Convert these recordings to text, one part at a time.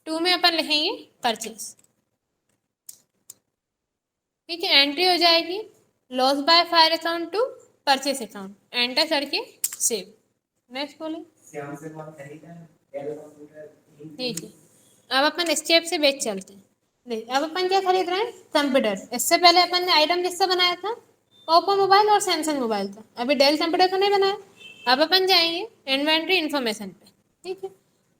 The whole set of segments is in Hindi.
टू में अपन लिखेंगे परचेस, ठीक है। एंट्री हो जाएगी loss by fire account to purchase account, enter करके सेव। नेक्स्ट बोले, ठीक है। अब अपन स्टेप से बैक चलते हैं। देखिए अब अपन क्या खरीद रहे हैं, कंप्यूटर। इससे पहले अपन ने आइटम किससे बनाया था, ओप्पो मोबाइल और सैमसंग मोबाइल था, अभी डेल कंप्यूटर तो नहीं बनाया। अब अपन जाएंगे इन्वेंट्री इन्फॉर्मेशन पे, ठीक है।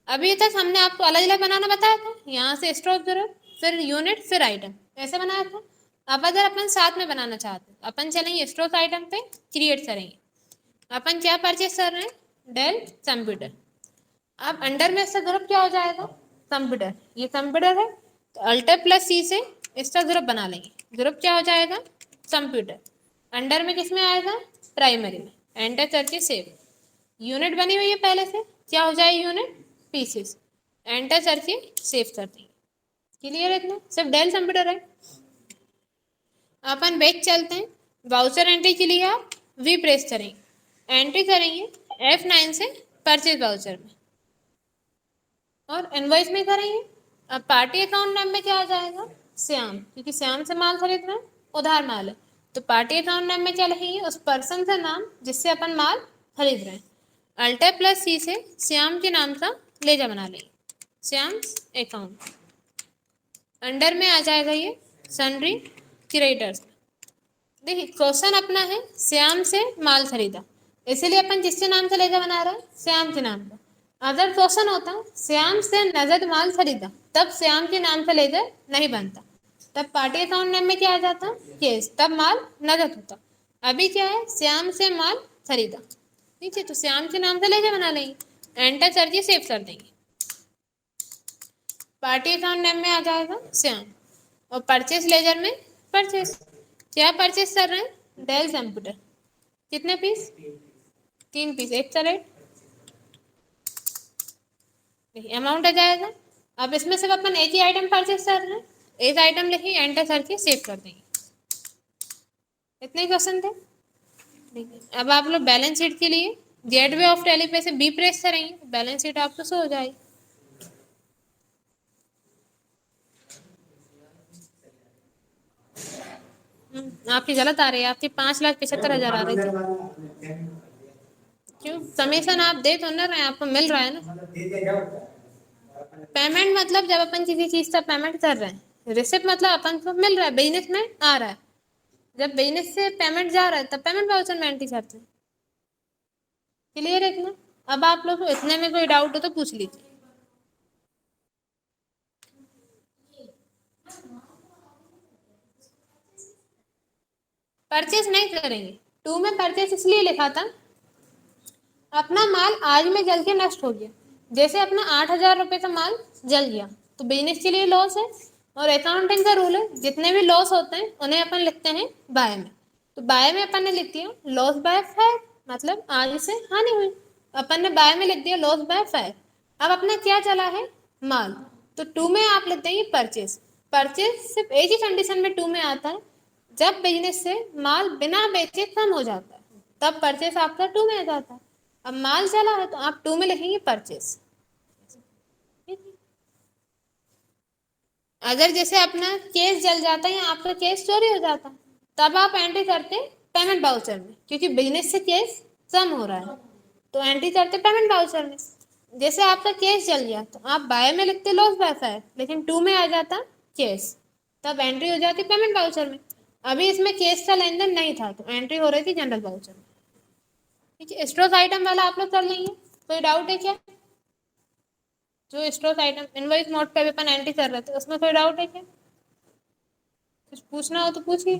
अभी तक हमने आपको अलग अलग बनाना बताया था, यहाँ से स्टॉक जरूर, फिर यूनिट, फिर आइटम, ऐसे बनाया था। अब अगर अपन साथ में बनाना चाहते हैं, अपन चलेंगे स्टॉक आइटम पे, क्रिएट करेंगे। अपन क्या परचेस कर रहे हैं, डेल कंप्यूटर। अब अंडर में इसका ग्रुप क्या हो जाएगा, कंप्यूटर, ये कंप्यूटर है, तो अल्टर प्लस सी से इसका ग्रुप बना लेंगे। ग्रुप क्या हो जाएगा, कंप्यूटर। अंडर में किस में आएगा, प्राइमरी में, एंटर करके सेव। यूनिट बनी हुई है पहले से, क्या हो जाए यूनिट, पीसेस, एंटर करके सेव कर देंगे। क्लियर है इतना, सिर्फ डेल कंप्यूटर है। अपन बैक चलते हैं, वाउचर एंट्री के लिए आप वी प्रेस करेंगे, एंट्री करेंगे F9 से परचेज वाउचर में, और इनवॉइस में करेंगे। अब पार्टी अकाउंट नेम में क्या आ जाएगा, श्याम, क्योंकि श्याम से माल खरीद रहे हैं, उधार माल है, तो पार्टी अकाउंट नेम में क्या लिखेंगे, उस पर्सन का नाम जिससे अपन माल खरीद रहे हैं। अल्टर प्लस सी से श्याम के नाम का लेजा बना लेंगे, श्याम अकाउंट। अंडर में आ जाएगा ये सन्ड्री क्रेडिटर्स। देखिए क्वेश्चन अपना है श्याम से माल खरीदा, इसीलिए अपन जिसके नाम से लेजा बना रहे हैं, श्याम के नाम का। अगर क्वेश्चन होता श्याम से नगद माल खरीदा, तब श्याम के नाम से लेजर नहीं बनता, तब पार्टी अकाउंट नेम में क्या आ जाता, केस, तब माल नगद होता। अभी क्या है, श्याम से माल खरीदा, ठीक है, तो श्याम के नाम से लेजर बना लेंगे, एंटर करके सेव कर देंगे। पार्टी अकाउंट नेम में आ जाएगा श्याम, और परचेस लेजर में परचेस। क्या परचेस कर रहे हैं, डेल कंप्यूटर, कितने पीस, 3 पीस, एक का रेट, अमाउंट आ जाएगा। अब इसमें सिर्फ अपन एक ही आइटम परचेस कर रहे हैं, एक आइटम लिखिए, एंटर करके सेव कर देंगे। इतने क्वेश्चन थे, ठीक है। अब आप लोग बैलेंस शीट के लिए गेटवे ऑफ टैली पे से बी प्रेस करेंगे, बैलेंस शीट आपको शो हो जाएगी। आपकी गलत आ रही है, आपकी 5,75,000 आ रही थी। क्यों, कमीशन आप दे तो ना रहे हैं, आपको मिल रहा है ना। पेमेंट मतलब जब अपन किसी चीज का पेमेंट कर रहे हैं, रिसिप्ट मतलब अपन को मिल रहा है, बिजनेस में आ रहा है, जब बिजनेस से पेमेंट जा रहा है तब पेमेंट वाउचर में एंट्री करते हैं। क्लियर है इतना। अब आप लोग को इतने में कोई डाउट हो तो पूछ लीजिए। परचेस नहीं करेंगे, 2 में परचेस इसलिए लिखा था, अपना माल आज में जल के नष्ट हो गया, जैसे अपना 8,000 रुपये का माल जल गया तो बिजनेस के लिए लॉस है, और अकाउंटिंग का रूल है जितने भी लॉस होते हैं उन्हें अपन लिखते हैं बाय में, तो बाय में अपन ने लिख दिया लॉस बाय फायर, मतलब आज से हानि हुई, अपन ने बाय में लिख दिया लॉस बाय फायर। अब अपना क्या चला है, माल, तो 2 में आप लिख देंगे परचेस। परचेस सिर्फ एक ही कंडीशन में 2 में आता है, जब बिजनेस से माल बिना बेचे कम हो जाता है, तब परचेस आपका 2 में आ जाता है। अब माल चला है तो आप 2 में लिखेंगे परचेस। अगर जैसे अपना केस जल जाता है या आपका केस चोरी हो जाता है, तब आप एंट्री करते पेमेंट बाउचर में, क्योंकि बिजनेस से केस कम हो रहा है, तो एंट्री करते पेमेंट बाउचर में। जैसे आपका केस जल गया तो आप बाय में लिखते लॉस बाय फायर, लेकिन 2 में आ जाता केस, तब एंट्री हो जाती पेमेंट बाउचर में। अभी इसमें केस का लेन देन नहीं था, तो एंट्री हो रही थी जनरल बाउचर में, ठीक है। स्टॉक आइटम वाला आप लोग कर लेंगे, कोई डाउट है क्या, जो स्टॉक आइटम इनवॉइस मोड पे भी अपन एंट्री कर रहे थे, उसमें कोई डाउट है क्या, कुछ पूछना हो तो पूछिए।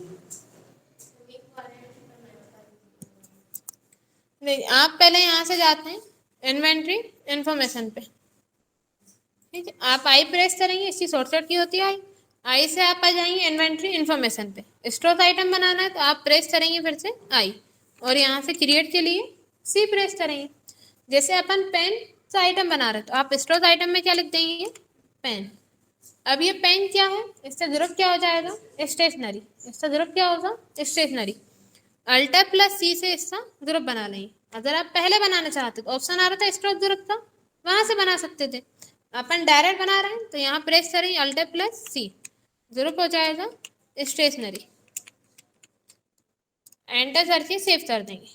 नहीं, आप पहले यहाँ से जाते हैं इन्वेंट्री इन्फॉर्मेशन पे, ठीक है, आप आई प्रेस करेंगे, इसकी शॉर्टकट की होती है आई, आई से आप आ जाएंगे इन्वेंट्री इन्फॉर्मेशन पे। स्टॉक आइटम बनाना है तो आप प्रेस करेंगे फिर से आई, और यहाँ से क्रिएट के लिए सी प्रेस करेंगे। जैसे अपन पेन का आइटम बना रहे तो आप स्टॉक आइटम में क्या लिख देंगे, पेन। अब ये पेन क्या है, इसका ग्रुप क्या हो जाएगा, स्टेशनरी, इसका ग्रुप क्या होगा, स्टेशनरी। अल्टर प्लस सी से इसका ग्रुप बना लेंगे। अगर आप पहले बनाना चाहते तो ऑप्शन आ रहा था स्टॉक ग्रुप का, वहां से बना सकते थे, अपन डायरेक्ट बना रहे हैं तो यहाँ प्रेस करेंगे अल्टर प्लस सी, ग्रुप हो जाएगा स्टेशनरी, एंटर करके सेव कर देंगे।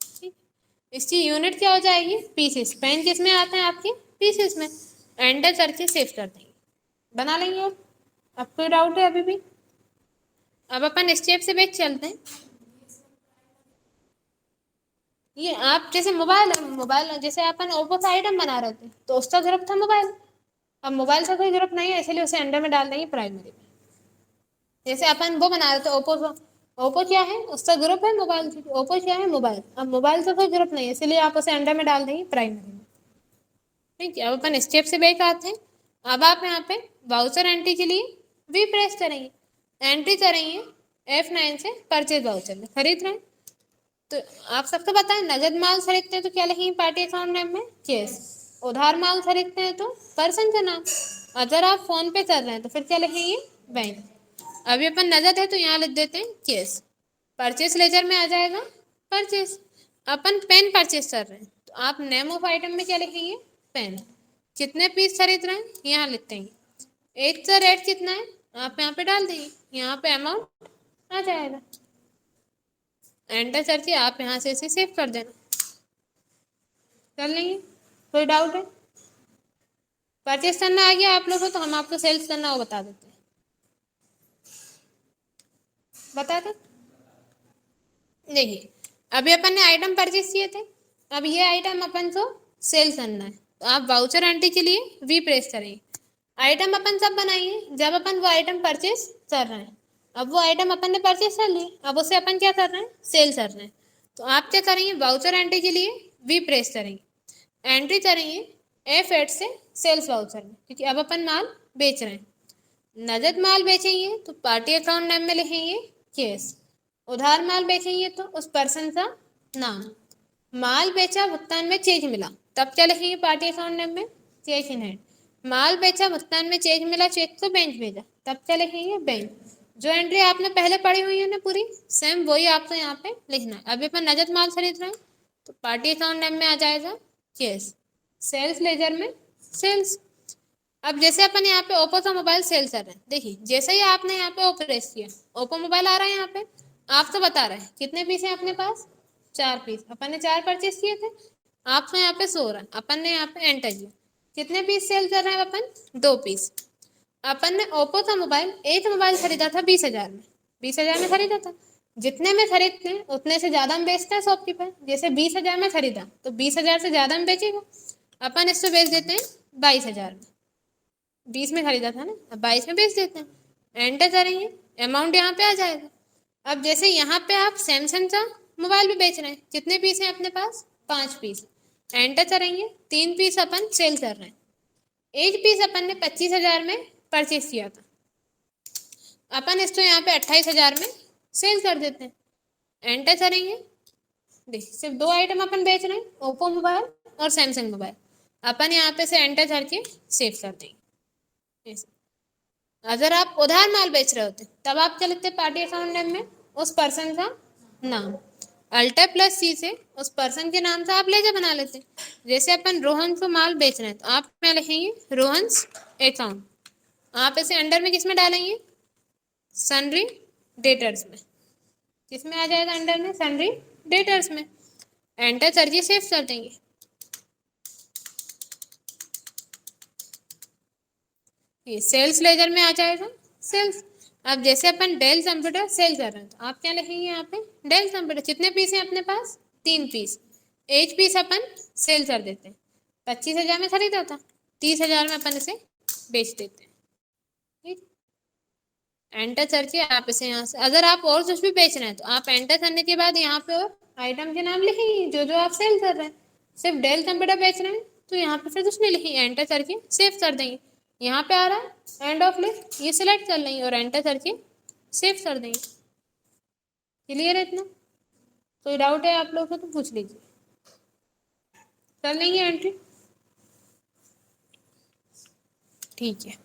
ठीक, इसकी यूनिट क्या हो जाएगी, पीसेस। पेन किस में आते हैं आपके, पीसेस में। एंटर करके सेव कर देंगे, बना लेंगे। अब कोई डाउट है अभी भी? अब अपन स्टेप से बैक चलते हैं। ये आप जैसे मोबाइल है, मोबाइल जैसे अपन ओप्पो का आइटम बना रहे थे तो उसका ग्रुप था मोबाइल। अब मोबाइल का कोई ग्रुप नहीं है, इसलिए उसे अंडर में डाल देंगे प्राइमरी में। जैसे अपन वो बना रहे थे ओप्पो का, ओप्पो क्या है, उसका ग्रुप है मोबाइल। ओप्पो क्या है, मोबाइल। अब मोबाइल का कोई ग्रुप नहीं है, इसलिए आप उसे अंडर में डाल देंगे प्राइमरी में। ठीक है, अब अपन स्टेप से बैक आते हैं। अब आप यहाँ पे वाउचर एंट्री के लिए वी प्रेस करेंगे, एंट्री करेंगे F9 से परचेज वाउचर में खरीद रहे हैं। तो आप सबको पता है, नगद माल खरीदते हैं तो क्या लिखेंगे पार्टी अकाउंट नेम में, कैश। उधार माल खरीदते हैं तो पर्सन का नाम। अगर आप फोन पे कर रहे हैं तो फिर क्या लिखेंगे, बैंक। अभी अपन नगद है तो यहाँ लिख देते हैं कैश। परचेस लेजर में आ जाएगा परचेस। अपन पेन परचेस कर रहे हैं तो आप नेम ऑफ आइटम में क्या लिखेंगे, पेन। कितने पीस खरीद रहे हैं यहाँ लिखते हैं। एज का रेट कितना है आप यहाँ पे डाल देंगे, यहाँ पे अमाउंट आ जाएगा। एंटर करके आप यहाँ से इसे सेव कर देना, कर लेंगे। कोई डाउट है? परचेस करना आ गया आप लोगों को तो हम आपको सेल्स करना वो बता देते हैं, बता दो। देखिए, अभी अपन ने आइटम परचेस किए थे, अब ये आइटम अपन को सेल करना है तो आप वाउचर एंट्री के लिए वी प्रेस करेंगे। आइटम अपन सब बनाएंगे जब अपन वो आइटम परचेस कर रहे हैं। अब वो आइटम अपन ने परचेस कर ली, अब उसे अपन क्या कर रहे हैं, सेल कर रहे हैं। तो आप क्या करेंगे, वाउचर एंट्री के लिए वी प्रेस करेंगे, एंट्री करेंगे F8 से सेल्स वाउचर में, क्योंकि अब अपन माल बेच रहे हैं। नगद माल बेचेंगे तो पार्टी अकाउंट नेम में लिखेंगे कैश। उधार माल बेचेंगे तो उस पर्सन का नाम। माल बेचा भुगतान में चेक मिला तब क्या लिखेंगे पार्टी अकाउंट नेम में, चेक इन हैंड। माल बेचा भुगतान में चेक मिला, चेक को बैंक भेजा तब क्या लिखेंगे, बैंक। जो एंट्री आपने पहले पढ़ी हुई है ना पूरी सेम, वही आपको यहाँ पे लिखना है। अभी अपन नगद माल खरीद रहे हैं तो पार्टी अकाउंट नेम में आ जाएगा कैश, सेल्स लेजर में सेल्स। अब जैसे अपन यहाँ पे ओप्पो का मोबाइल सेल कर रहे हैं, देखिए जैसे ही आपने यहाँ पे ओप्पो प्रेस किया ओप्पो मोबाइल आ रहा है यहाँ पे। आप तो बता रहे हैं कितने पीस है अपने पास, 4 पीस। अपन ने 4 परचेस किए थे, आपको यहाँ पे 100 रहा है। अपन ने यहाँ पे एंटर किया, कितने पीस सेल कर रहे हैं अपन, 2 पीस। अपन ने ओप्पो का मोबाइल, एक मोबाइल खरीदा था 20,000 में, 20,000 में खरीदा था। जितने में खरीदते हैं उतने से ज्यादा में बेचता है शॉपकीपर। जैसे 20,000 में खरीदा तो 20,000 से ज्यादा में बेचेगा। अपन इसको बेच देते हैं 22,000 में, 20 में खरीदा था ना, अब 22 में बेच देते हैं। एंटर करेंगे, अमाउंट यहाँ पे आ जाएगा। अब जैसे यहाँ पे आप सैमसंग का मोबाइल भी बेच रहे हैं, कितने पीस हैं अपने पास, 5 पीस। एंटर करेंगे, 3 पीस अपन सेल कर रहे हैं। एक पीस अपन ने 25,000 में परचेस किया था, अपन इसको यहाँ पे 28,000 में सेल कर देते हैं। एंटर करेंगे, देख सिर्फ 2 आइटम अपन बेच रहे हैं, ओप्पो मोबाइल और सैमसंग मोबाइल। अपन यहाँ पे से एंटर करके सेव कर देंगे। अगर आप उधार माल बेच रहे होते तब आप क्या लिखते, पार्टी अकाउंट नेम में उस पर्सन का नाम, अल्टर प्लस सी से उस पर्सन के नाम से आप लेजर बना लेते। जैसे अपन रोहन को माल बेच रहे हैं तो आप क्या लिखेंगे, रोहन्स अकाउंट। आप इसे अंडर में किस में डालेंगे, सन्ड्री डेटर्स में। किस में आ जाएगा अंडर में, सन्ड्री डेटर्स में। एंटर करके सेव कर देंगे। ये सेल्स लेजर में आ जाएगा सेल्स। अब जैसे अपन डेल कंप्यूटर सेल कर रहे हैं तो आप क्या लिखेंगे यहाँ पे, डेल कंप्यूटर। कितने पीस हैं अपने पास, 3 पीस। एक पीस अपन सेल कर देते हैं, 25,000 में खरीदा था, 30,000 में अपन इसे बेच देते हैं। ठीक, एंटर करके आप इसे यहाँ से, अगर आप और कुछ भी बेच रहे हैं तो आप एंटर करने के बाद यहाँ पे और आइटम के नाम लिखेंगे जो जो आप सेल कर रहे हैं। सिर्फ डेल कंप्यूटर बेच रहे हैं तो यहाँ पे फिर कुछ नहीं लिखेंगे, एंटर करके सेव कर देंगे। यहाँ पे आ रहा है एंड ऑफ लिस्ट, ये सिलेक्ट कर लेंगे और एंटर करके सेव कर देंगे। क्लियर है इतना? कोई डाउट है आप लोगों को तो पूछ लीजिए, कर लेंगे एंट्री। ठीक है।